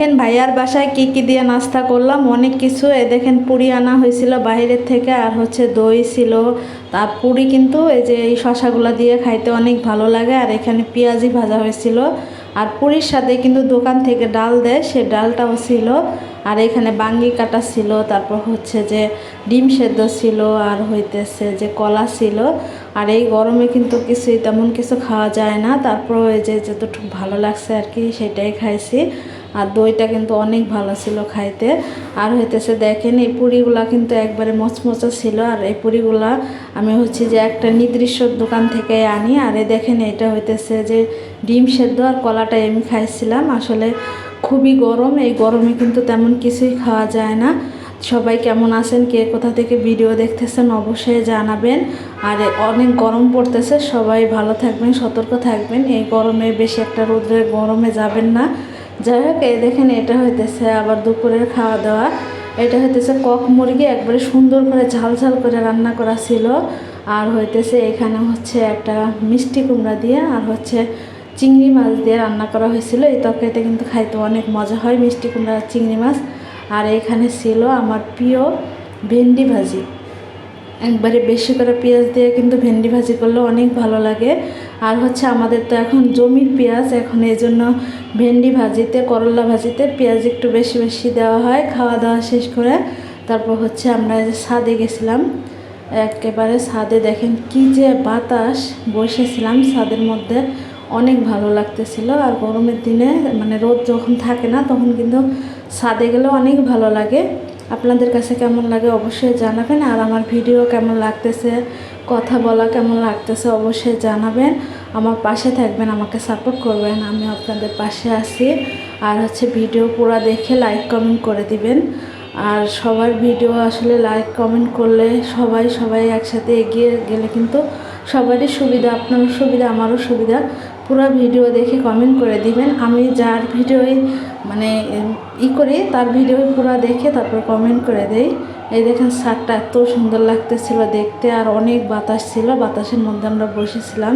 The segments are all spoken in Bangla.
দেখেন ভাইয়ার বাসায় কি কি দিয়ে নাস্তা করলাম, অনেক কিছু। এই দেখেন পুরি আনা হয়েছিল বাইরের থেকে, আর হচ্ছে দই ছিল। তার পুরি কিন্তু এই যে এই শশাগুলা দিয়ে খাইতে অনেক ভালো লাগে। আর এখানে পেঁয়াজি ভাজা হয়েছিল। আর পুরির সাথে কিন্তু দোকান থেকে ডাল দেয়, সে ডালটাও ছিল। আর এখানে বাঙ্গি কাটা ছিল, তারপর হচ্ছে যে ডিম সেদ্ধ ছিল, আর হইতেছে যে কলা ছিল। আর এই গরমে কিন্তু কিছুই তেমন কিছু খাওয়া যায় না, তারপর এই যে যতটুকু ভালো লাগছে আর কি সেটাই খাইছি। আর দইটা কিন্তু অনেক ভালো ছিল খাইতে। আর হইতেছে দেখেন এই পুরিগুলা কিন্তু একবারে মচমচা ছিল। আর এই পুরিগুলা আমি হচ্ছে যে একটা নির্দিষ্ট দোকান থেকে আনি। আর এই দেখেন এটা হইতেছে যে ডিম সেদ্ধ আর কলাটাই আমি খাইছিলাম। আসলে খুবই গরম, এই গরমে কিন্তু তেমন কিছুই খাওয়া যায় না। সবাই কেমন আছেন, কে কোথা থেকে ভিডিও দেখতেছেন অবশ্যই জানাবেন। আর অনেক গরম পড়তেছে, সবাই ভালো থাকবেন, সতর্ক থাকবেন। এই গরমে বেশি একটা রোদ্রের গরমে যাবেন না। যাই হোক, এই দেখেন এটা হইতেছে আবার দুপুরের খাওয়া দাওয়া। এটা হইতেছে কক মুরগি, একবারে সুন্দর করে ঝাল ঝাল করে রান্না করা ছিল। আর হইতেছে এখানে হচ্ছে একটা মিষ্টি কুমড়া দিয়ে আর হচ্ছে চিংড়ি মাছ দিয়ে রান্না করা হয়েছিল। এই তরকারিটা কিন্তু খাইতে অনেক মজা হয়, মিষ্টি কুমড়া আর চিংড়ি মাছ। আর এখানে ছিল আমার প্রিয় ভেন্ডি ভাজি। একবারে বেশি করে পেঁয়াজ দিয়ে কিন্তু ভেন্ডি ভাজি করলে অনেক ভালো লাগে। আর হচ্ছে আমাদের তো এখন জমির পেঁয়াজ, এখন এই জন্য ভেন্ডি ভাজিতে করলা ভাজিতে পেঁয়াজ একটু বেশি বেশি দেওয়া হয়। খাওয়া দাওয়া শেষ করে তারপর হচ্ছে আমরা ছাদে গেছিলাম। একেবারে ছাদে দেখেন কি যে বাতাস, বসেছিলাম ছাদের মধ্যে, অনেক ভালো লাগতেছিল। আর গরমের দিনে মানে রোদ যখন থাকে না তখন কিন্তু ছাদে গেলে অনেক ভালো লাগে। আপনাদের কাছে কেমন লাগে অবশ্যই জানাবেন। আর আমার ভিডিও কেমন লাগতেছে, কথা বলা কেমন লাগতেছে অবশ্যই জানাবেন। আমার পাশে থাকবেন, আমাকে সাপোর্ট করবেন, আমি আপনাদের পাশে আছি। আর হচ্ছে ভিডিও পুরো দেখে লাইক কমেন্ট করে দিবেন। আর সবার ভিডিও আসলে লাইক কমেন্ট করলে সবাই একসাথে এগিয়ে গেলে কিন্তু সবারই সুবিধা, আপনারও সুবিধা আমারও সুবিধা। পুরো ভিডিও দেখে কমেন্ট করে দিবেন। আমি যার ভিডিওই মানে করি তার ভিডিও পুরো দেখে তারপর কমেন্ট করে দেই। এই দেখেন ছাদটা এত সুন্দর লাগতেছিল দেখতে, আর অনেক বাতাস ছিল, বাতাসের মধ্যে আমরা বসেছিলাম।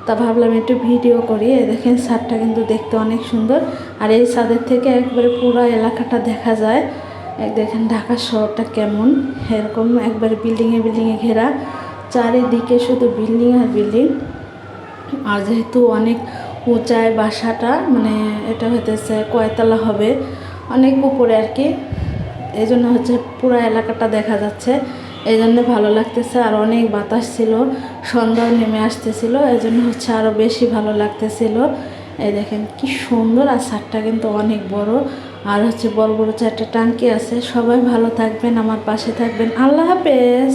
তা ভাবলাম একটু ভিডিও করি। এই দেখেন ছাদটা কিন্তু দেখতে অনেক সুন্দর। আর এই ছাদের থেকে একবারে পুরো এলাকাটা দেখা যায়। দেখেন ঢাকা শহরটা কেমন, এরকম একবারে বিল্ডিংয়ে ঘেরা, চারিদিকে শুধু বিল্ডিং আর বিল্ডিং। আর যেহেতু অনেক উঁচায় বাসাটা, মানে এটা হইতেছে কয়তলা হবে, অনেক উপরে আর কি, এই জন্য হচ্ছে পুরো এলাকাটা দেখা যাচ্ছে, এই জন্য ভালো লাগতেছে। আর অনেক বাতাস ছিল, সন্ধ্যাও নেমে আসতেছিল, এই জন্য হচ্ছে আরও বেশি ভালো লাগতেছিল। এই দেখেন কি সুন্দর। আর ছাদটা কিন্তু অনেক বড়। আর হচ্ছে বড় বড় 4টা টাঙ্কি আছে। সবাই ভালো থাকবেন, আমার পাশে থাকবেন। আল্লাহ হাফেজ।